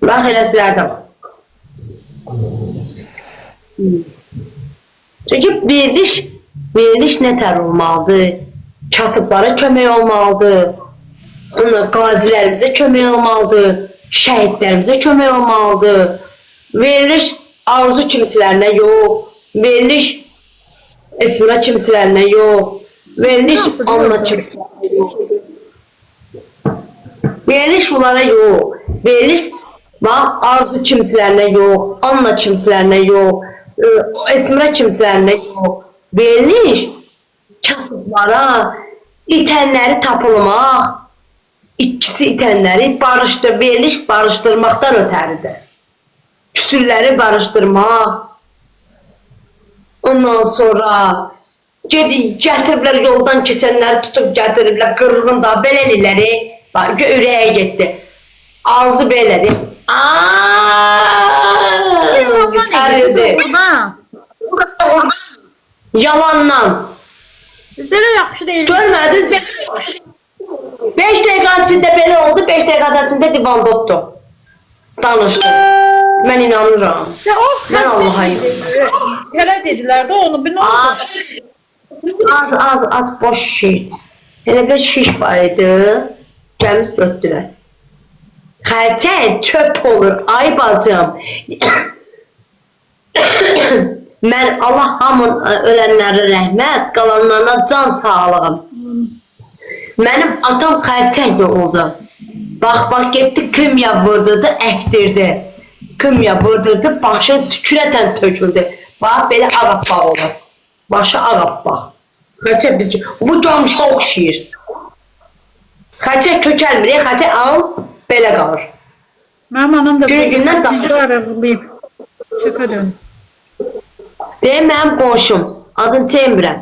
Bax, eləsilər də var. Çünki veriliş nətər olmalıdır? Kasıblara kömək olmalıdır. Qazilərimizə kömək olmalıdır. Şəhidlərimizə kömək olmalıdır. Veriliş arzu kimsələrinə yox. Veriliş Esmira kimsələrinə yox. Veriliş Anna kimsələrinə yox. Veriliş onlara yox. Veriliş arzu kimsələrinə yox. Anna kimsələrinə yox. Esmira kimsələrinə yox. Veriliş kasıblara, itənləri tapılmaq, İkisi itənləri veriliş barışdırmaqdan ötəridir. Küsürləri barışdırmaq. Ondan sonra gətiriblər yoldan keçənləri tutub gətiriblər qırğında belə elləri. Ürəyə getdi. Arzu belədir. Sərridir. Yalandan. Bizlərə yaxşı deyil. Görmədiniz? 5 dəqiqə içində belə oldu, 5 dəqiqə içində divanda otdu. Danışdı. Mən inanıram. Ya o Mən Allaha inanıram. Hələ dedilər də onu, bir nə oldu? Az boş şey. Elə bir şiş var idi. Gəlmiş götdülər. Xərçəng çöp olur, ay bacım. Mən Allah hamın ölənlərə rəhmət, qalanlarına can sağlığım. Mənim atam xərçəng oldu. Bax, getdi, kimya vurdurdu, əkdirdi. Kimya vurdurdu, başı tükürətən töküldü. Bax, belə ağabbaq olur. Başı ağabbaq. Xərçəng, bu camışa oxşayır. Xərçəng kökəlmir, xərçəng al, belə qalır. Mənim anam da Gündən arıqlayıb. Çöpə dön. Deyim, mənim qonşum, adını çemirəm.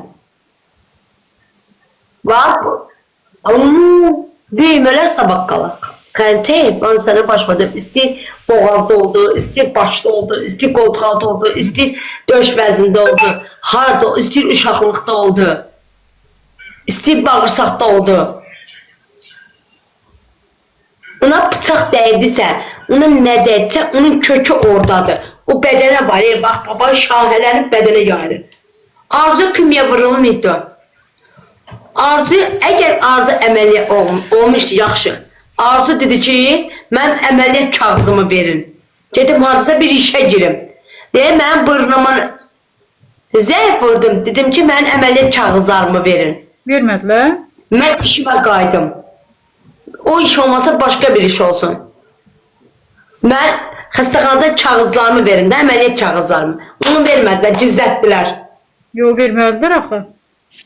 Bax, büyümələr sabah qalır. Xərçəng, ben sənə başladım. İstir boğazda oldu, istir başda oldu, istir qoltuq altı oldu, istir döş vəzində oldu, harda, istir uşaqlıqda oldu, istir bağırsaqda oldu. Ona bıçaq dəyirdisə, ona nə dəyirsə, onun kökü oradadır. O bədənə var, bax, baba şahələnib bədənə yayılır. Arzu kimya vurulmuydu. Arzu, əgər Arzu əməliyyat olmuşdu, yaxşı. Arzu dedi ki, mən əməliyyat kağızımı verin. Gedim haradasa bir işə girim. Deyə mən burnuma zəif vurdum. Dedim ki, mən əməliyyat kağızlarımı verin. Vermədilər. Mən işimə qaydım. O iş olmasa başqa bir iş olsun. Mən xəstəxanada kağızlarımı verin də, əməliyyat kağızlarımı. Onu vermədilər, gizlətdilər. Yox, vermədilər axı.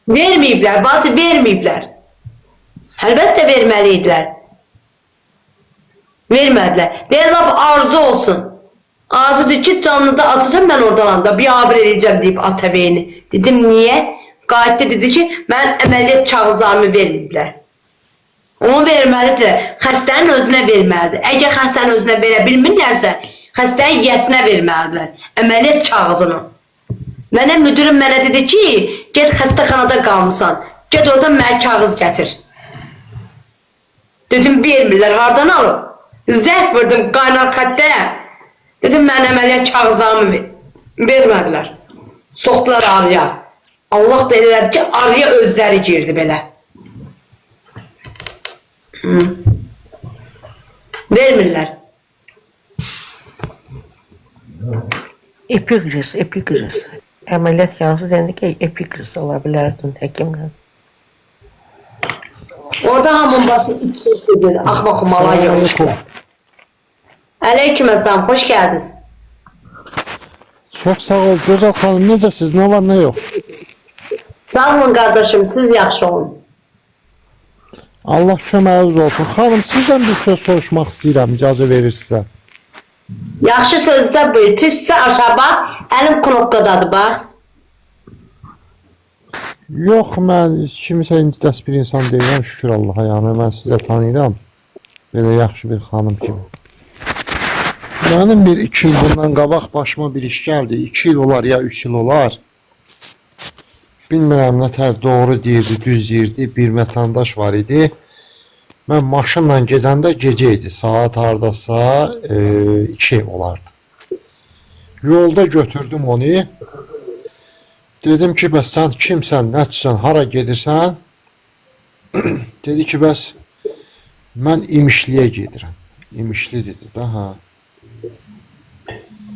Verməyiblər, bacı verməyiblər. Əlbəttə verməliydilər. Vermədilər. Deyirlər, arzu olsun. Arzu deyir ki, canlıda açacam mən oradan anda, biabır eləyəcəm deyib Atabeyni. Dedim, niyə? Qayıtdı dedi ki, mən əməliyyat kağızlarımı verməyiblər. Onu verməlidirlər. Xəstənin özünə verməlidir. Əgər xəstənin özünə verə bilmirlərsə, xəstənin yəsinə verməlidirlər. Əməliyyat kağızını. Mənə müdürüm mənə dedi ki, get xəstəxanada qalmısan. Get oradan mənə kağız gətir. Dedim, vermirlər. Hardan alıb? Zərf vurdum qaynar xəttəyə. Dedim, mən əməliyyat kağızlarımı vermədilər. Soxdular arıya. Allah da elədi ki, arıya özləri girdi belə. Vermirlər. Epikriz. Əməliyyat kağızı dendi ki, epikriz ala bilərdin həkimlə. Orada hamın başı iç söz edir. Axmaq malay yox. Aleyküm əssalam, xoş gəldiniz. Çox sağ ol, gözəl xanım, necəsiz, nə var, nə yox? Sağ olun qardaşım, siz yaxşı olun. Allah köməyiniz olsun. Xanım, sizdən bir söz soruşmaq istəyirəm, icazə verirsə. Yaxşı sözdə buyur, püssə aşağı bax, əlim knopkadadır bax. Yox, mən kimisə incidəs bir insan deyirəm, şükür Allaha, yəni mən sizə tanıyıram. Belə yaxşı bir xanım kimi. Mənim bir 2 il bundan qabaq başıma bir iş gəldi. 2 il olar ya 3 il olar. Bilmirəm nətər doğru deyirdi, düz deyirdi. Bir vətəndaş var idi. Mən maşınla gedəndə gecə idi. Saat hardasa 2 olardı. Yolda götürdüm onu. Dedim ki, bəs sən kimsən, nəçsən, hara gedirsən? Dedi ki, bəs mən İmişliyə gedirəm. İmişli dedi də, hə.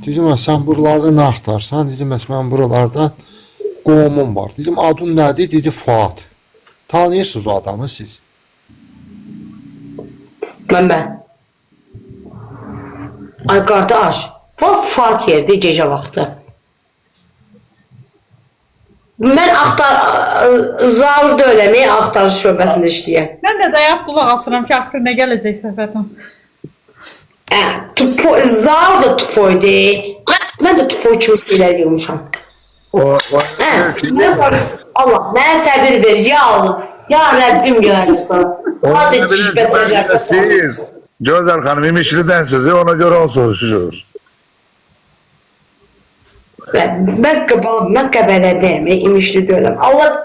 Dedim, sən buralarda nə axtarsan? Dedim, mən buralarda qohumum var. Dedim, adın nədir? Dedi, Fuad. Tanıyırsınız o adamı siz? Ben. Ay qardaş, bax Fuat yerdə gecə vaxtı. Mən Zavur da eləməyə axtarış şöbəsində işləyəm. Mən də dayaq qulaq asıram ki, axırı nə gələcək söhbətin. Zavur da tupoydu. Mən də tupoy kimi şeylər görmüşəm. Allah, mənə səbir ver, ya Allah. Ya Rəbbim görürsən. Siz Gözəl xanım İmişli'densiniz, ona göre o soruşur. Ben Qəbələdəyim, İmişli deyiləm. Allah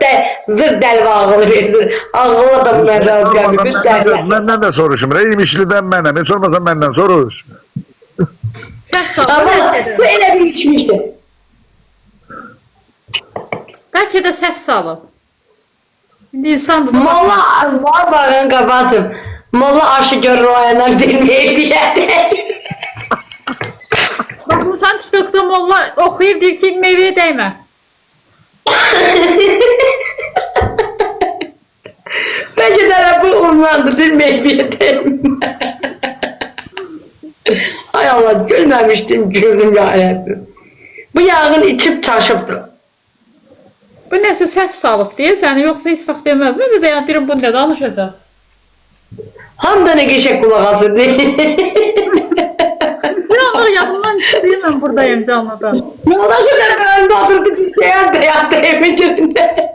zır dəlvi ağılı versin. Ağılı adam mən razı gəlmir. Məndən də soruşum. İmişli'dən mənəm. Heç olmasa məndən soruş. Səhv salıb. Ama bu elə bir içmişdir. Bəlkə də səhv salıb. İndi insan bu. Molla var bağın qabatım. Molla aşı görür o ayanar bilmeye bilədir. Baxmısan TikTok'da molla oxuyub deyir ki, meyvəyə dəymə. Bence de bu ondandır, bilmeye bilədir. Ay Allah, gülməmişdim, güldüm ya Rəbbim. Bu yağın içib taşıbdır. Bu nəsə səhv salıb deyə səni, yoxsa heç vaxt deməz. Mən də deyirəm, bu nə danışacaq? Hamda ne geçek kulak asır değil. Bir anlar yadımdan çıxdıyım, mən buradayım canlıdan. Yolda şöyle ben de oturduk dayan evimin önünde.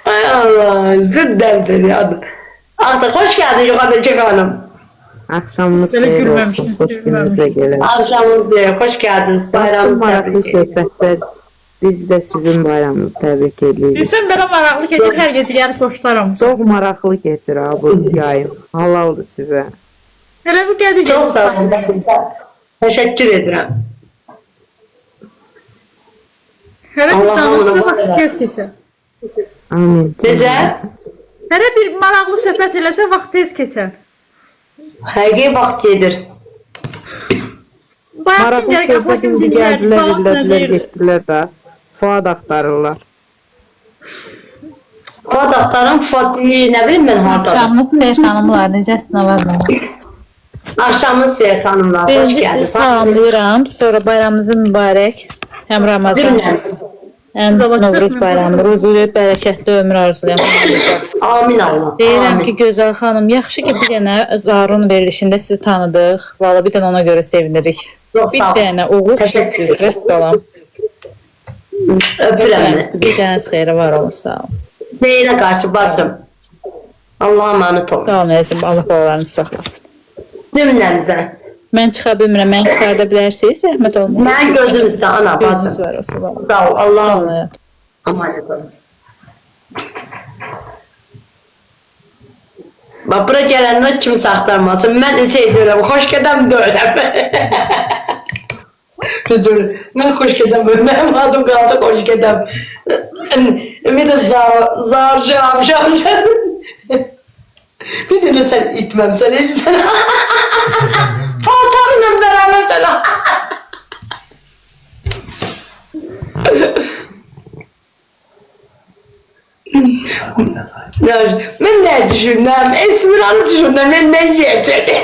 Ay Allah, zıddeldir ya. Artık hoş geldin Yukarıdaki Hanım. Axşamınız Belə xeyir gülməmişdim, olsun, xoş gününüzə gəlin. Akşamınız diye hoş geldiniz. Bayramınız Maraqlı tebrik ederim. söhbətlər. Biz də sizin bayramınızı təbrik edirik. Bilsən, belə maraqlı keçir, hər gecə gəlib qoşularam. Çox maraqlı keçir ha bu yayın. Halaldır sizə. Hələ bu gəlir. Çok sağ olun. Teşekkür ederim. Hələ bir Allah danışsa Allah. vaxt tez keçir. Amin. Necə? Hələ bir maraqlı söhbət eləsə vaxt tez keçər. Həqiqi vaxt gedir. Maraqlı söhbət indi gəldilər, bildilər, getdilər də. Fuad axtarırlar. O adaqların Fatih'i ne bileyim ben hardadır. Axşamınız xeyir xanımlar, necəsiniz var? Akşamınız Seyir Hanımlar, hoş Birinci geldiniz. sizi salamlayıram. Sonra bayramınız mübarək. Həm Ramazan, Cümle. həm Novruz bayramı. Ruzulu, bərəkətli ömür arzulayam. Amin Allah. Deyirəm Amin. ki, Gözəl xanım, yaxşı ki, bir dənə Zarun verilişində sizi tanıdıq. Valla bir dənə ona görə sevinirik. Çok Bir sağ olun. dənə uğur Teşekkür sizsiz. Vəssalam. Öpürəm. Gecəniz xeyrə var olun, sağ olun. Neyine karşı bacım? Allah'a emanet olun. Sağ olun, əzizim. Allah balalarınızı saxlasın. Cümlemizə. Mən çıxa bilmirəm, mən çıxarda bilərsiniz, zəhmət olmayın. Ben gözüm üstə ana Gözünüz bacım. var olsun, valla. Sağ ol. Allah'a Vallahi. emanet olun. Bak bura gelenler kim saxtarmasın. Ben şey diyorum, hoş gedəm deyirəm. Ben hoş gedəm, benim adım kaldı hoş gedəm. Bir de zar. Bir de sen itmem sen hiç sen. Paltarınla beraber sen. Ya ben ne düşündüm? Esmiran'ı düşündüm. Ben ne yiyeceğim?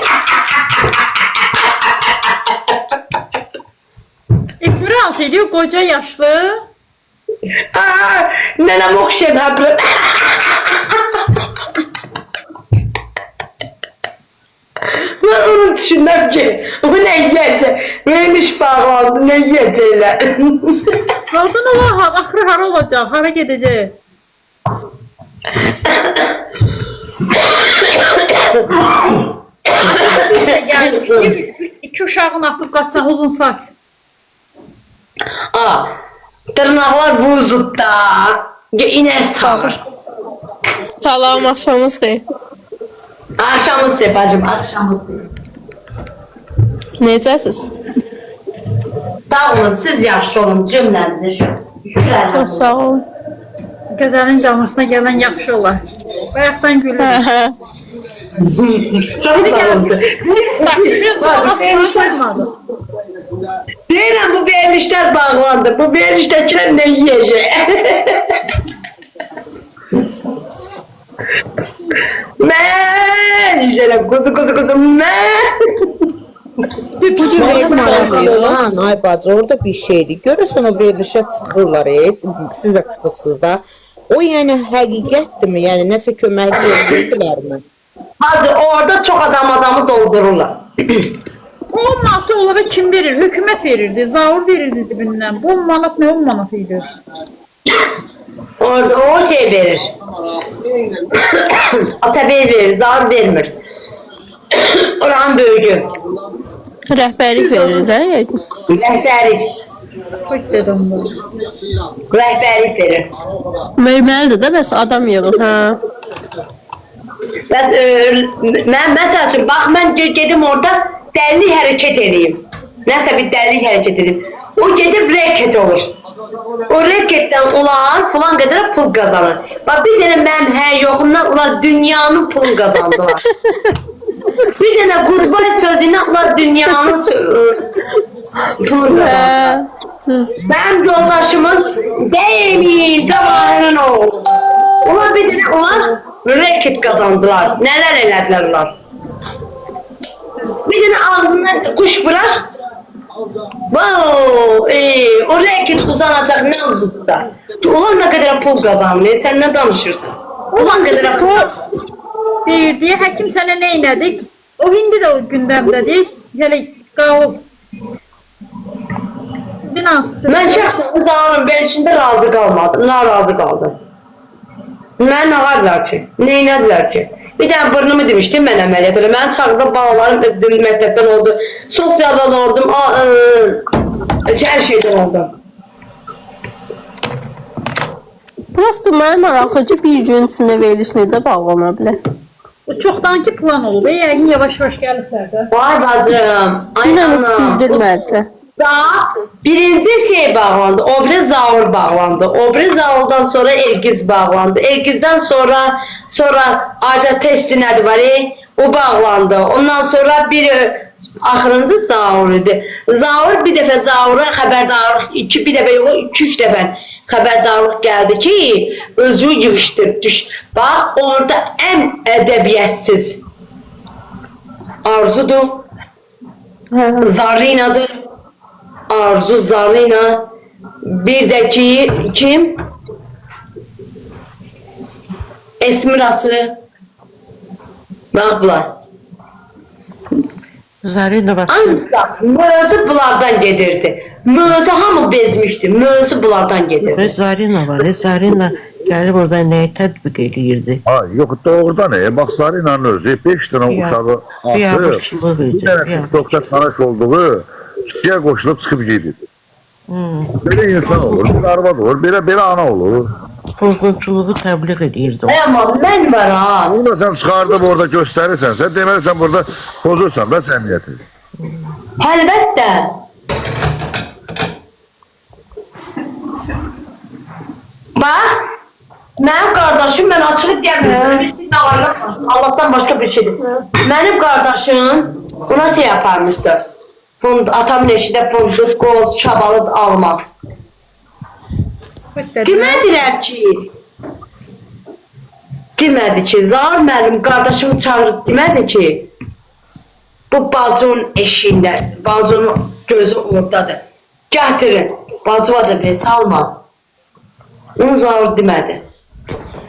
İsmir hansı idi? Qoca, yaşlı. Nenem okşadı hapı. Ben onu düşündüm ki o ne yiyecek? Neymiş bağlandı ne yiyecekler? Oradan olar, axırı hara olacaq, hara gedəcək? Gəldik, iki uşağın atıb qaçaq, uzun saç. Tırnaklar buzutta. İnək sağır. Salam, axşamınız xeyir. Axşamınız xeyir bacım, axşamınız xeyir. Necəsiz? Sağ olun, siz yaxşı olun cümləmizi. Çox sağ olun. Gözəlin canlısına gələn yaxşı olar. Bayaqdan gülür. Hə. Çox sağ olun. Biz bağlamadı. Deyirəm bu verilişlər bağlandı. Bu verilişdəkilər nə yiyəcək? Mən yiyəcəm, kuzu, mən. Bu cür verilişlər olan, ay bacı, orada bir şeydir. Görürsən o verilişə çıxırlar, siz də çıxırsınız da. O yəni həqiqətdirmi? Yəni nəsə kömək edirlərmi? Hacı orada çox adamı doldururlar. 10 manatı onlara kim verir? Hökumət verirdi, zaur verirdi zibindən. Bu 10 manat nə 10 manat idi? Orada o şey verir. Atabey verir, zaur vermir. Oranın böyüdü. Rəhbərlik verir də, yəqin. Rəhbərlik. Xoş dedim bu. Rəhbərlik verir. Verməlidir də, bəs adam yığın, hə. Mən məsəl üçün, bax mən gedim orada dəlilik hərəkət edeyim. Nəsə bir dəlilik hərəkət edeyim. O gedib reket olur. O reketdən onlar filan qədər pul qazanır. Bax bir dənə mənim yoxumdan onlar dünyanın pulunu qazandılar. Bir dənə goodbye sözündən onlar dünyanın pulunu qazandılar. Mənim yoldaşımın deyimin zamanının oğlu. Onlar bir dənə onlar reket kazandılar. Neler elədilər onlar. Bir dənə ağzından kuş bırak. O reket uzanacaq ne oldu da. Ulan ne kadar pul kazanmıyor. Sen ne danışırsan? Ulan ne kadar pul. Deyirdi, həkim sənə nə elədik? O indi də o gündəmdədir. Hələ qalıb. Mən şəxsən zamanın verişində razı qalmadım. Narazı qaldım. Mən nə varlar ki? Nə inədilər ki? Bir dənə burnumu demişdim mən əməliyyat elə. Mən çağda bağlarım, məktəbdən oldu. Sosialdan oldum. Hər şeydən oldum. Prosto mənə maraqlıcı bir gün içində veriliş necə bağlana bilər? O çoxdanki plan olub. Yəqin yavaş-yavaş gəliblər də. Vay bacım. Dünən heç bildirmədi. Birinci şey bağlandı, obri zaur bağlandı. Obri zaurdan sonra Elgiz bağlandı. Elgiz'den sonra Aca testi nədir var? O bağlandı. Ondan sonra biri axırıncı zaur idi. Zaur bir dəfə zaura xəbərdarlıq, bir dəfə yox, 2-3 dəfə xəbərdarlıq gəldi ki, özü yığışdır, düş. Bax, orada ən ədəbiyyətsiz Arzudur. Zarinadır. Arzu Zarina. Bir de ki kim? Esmirası. Bak bunlar. Zarina bak. Ancak Möğüzü bunlardan gedirdi. Möğüzü hamı bezmişti. Möğüzü bunlardan gedirdi. Zarina var. Zarina gəlib orada nəyi tətbiq eləyirdi? Yox, doğrudan bax Zarina'nın özü 5 dənə uşağı atıb, Biabırçılıq idi. bir dənə TikTok'da tanış olduğu kişiyə qoşulub çıxıb gedib. Belə insan olur, bir arvad olur, belə ana olur. Pozğunçuluğu təbliğ edirdi. Ama mən var ha. Bunu da sən çıxardıb orada göstərirsən, sən deməli sən burada pozursan da cəmiyyəti. Əlbəttə. Bax, mənim qardaşım, mən açılıb gəlmişdim. Allah'tan başka bir şeydir. Mənim qardaşım ona şey yaparmışdı. Atamın eşidə fındık, qoz, şabalıd almaq. Demədi ki, Zahar müəllim qardaşımı çağırıb demədi ki, bu bacının eşiğində, bacının gözü oradadır. Gətirin, bacıva da bir salma. Onu Zahar demədi.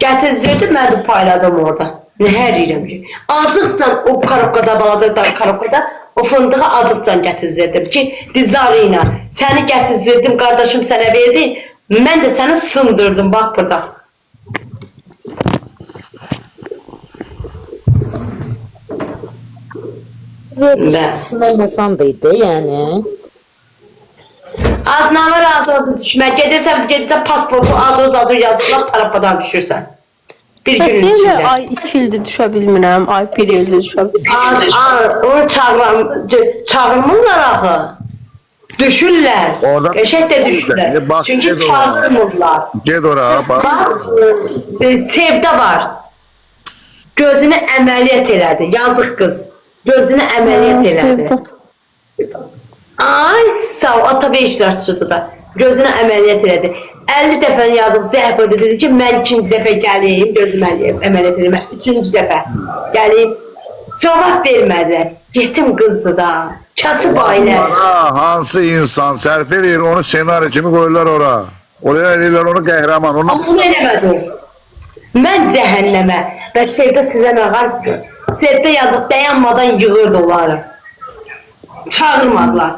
Gətirzirdi, mən də payladım orada. Nəhər yiyirəm ki. Acıqsan o karobkada, balacaqdan karobkada o fındığı acıqsan gətirzirdim ki, Zarina, səni gətirzirdim, qardaşım sənə verdi, mən də səni sındırdım, bax burada. Düşünmək Hasan da idi, yəni. Adnamə razı oldu düşmək. Gedirsən pasportu adı yazırlar, tarafadan düşürsən. Bir Bəs günün deyirlər, içində. ay 2 ildir düşə bilmirəm, ay 1 ildir düşə bilmirəm. Onu çağırmırlar axı. Düşürlər. Oradan- Qəşəng də düşürlər. Bak, Çünki ged oraya. çağırmırlar. Ged oraya bak. Bax, Sevda var. Gözünü əməliyyat elədi. Yazıq qız. Gözünü əməliyyat elədi. Ay sağ ol, ata bir iştirakçıdır da. Gözünü əməliyyat elədi. 50 dəfə yazıq zəhv ödü, dedi ki, mən 2-ci dəfə gəleyim, gözümü əməliyyat eləmə. 3-cü dəfə gəleyim. Cavab vermədilər. Yetim qızdı da. Kasıb ailə. Bana hansı insan sərf eləyir, onu senaryo kimi qoyurlar ora. Oraya eləyirlər onu qəhrəman. Onu Amma bunu eləmədi o. Mən cəhənnəmə və Sevda sizə nə var ki? Sevda yazıq dayanmadan yığırdı onları. Çağırmadılar.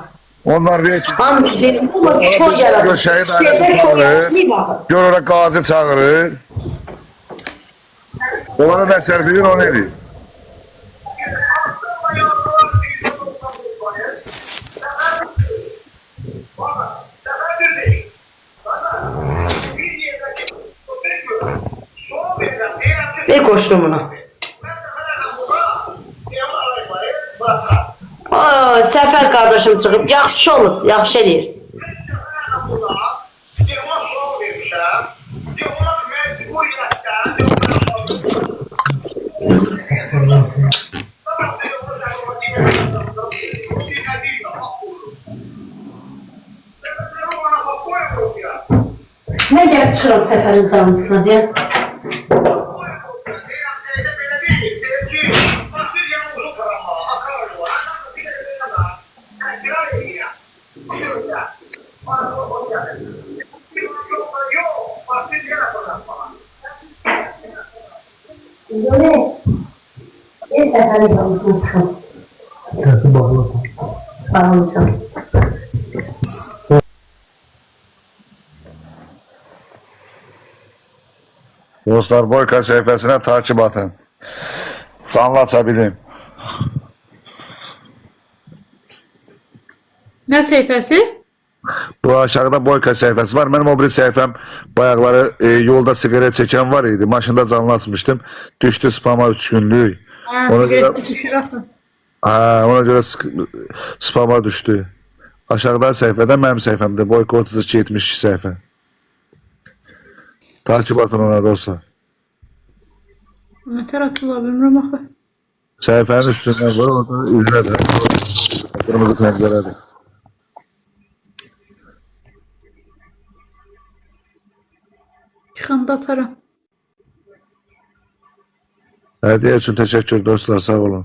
onlar deyir ki, Hamısı dedim, ama şov yaradı. Şəhid Sevda ailəsi şov çağırır. yaradı. Bir baxın. Gör ora qazi çağırır. Onlara nə sərf edir, onu eləyir. Bir koştum buna. Aa, Səfər qardaşım çıxıb, yaxşı olub, yaxşı eləyir. Nə gəlib çıxıram Səfərin canlısına deyə. Ne Səfərin canlısına çıxım. Səsi bağlı. Bağlayacağım. Dostlar, Boyka səhifəsinə takip atın. Canlı aça bilim. Nə səhifəsi? Bu aşağıda Boyka səhifəsi var. Mənim o bir səhifəm bayaqları yolda sigaret çəkən var idi. Maşında canlı açmışdım. Düşdü spama 3 günlük. Ona görə spama düşdü. Aşağıda səhifədə mənim səhifəmdir. Boyka 32-72 səhifə. Takip atın ona dostlar. Nətər atırlar, bilmirəm axı. Səhifənin üstündən var, orada üzrədir. Qırmızı pəncərədir. Çıxanda ataram. Hədiyyə üçün təşəkkür dostlar, sağ olun.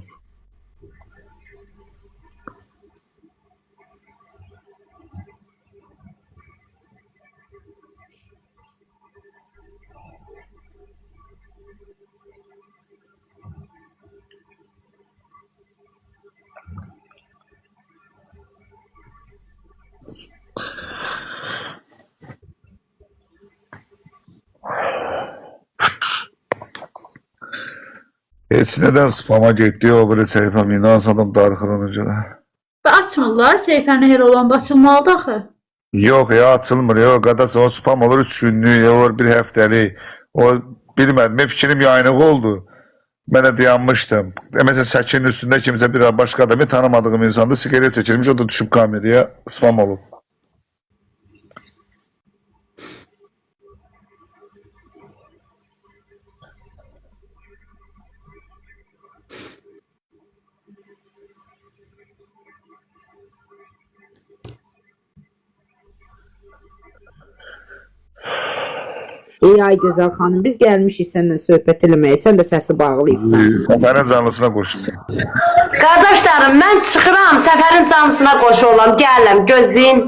Heç nədən spama getdi, o biri səhifəm, inansadım darıxır ona görə. Və açmırlar, səhifəni elə olanda açılmalıdır axı. Yox ya, açılmır, yox, qadası o spam olur 3 günlük, olur 1 həftəlik. O bilmədim, fikrim yayınıq oldu. Mən də dayanmışdım. Məsələn, səkinin üstündə kimsə bir başqa adamı tanımadığım insandı, sigaret çəkilmiş, o da düşüb komediya, spam olub. Ey ay gözəl xanım, biz gəlmişik səninlə söhbət eləməyə. Sən də səsi bağlayırsan. Səfərin canlısına qoşdum. Qardaşlarım, mən çıxıram, Səfərin canlısına qoşu olam, gələm, gözləyin.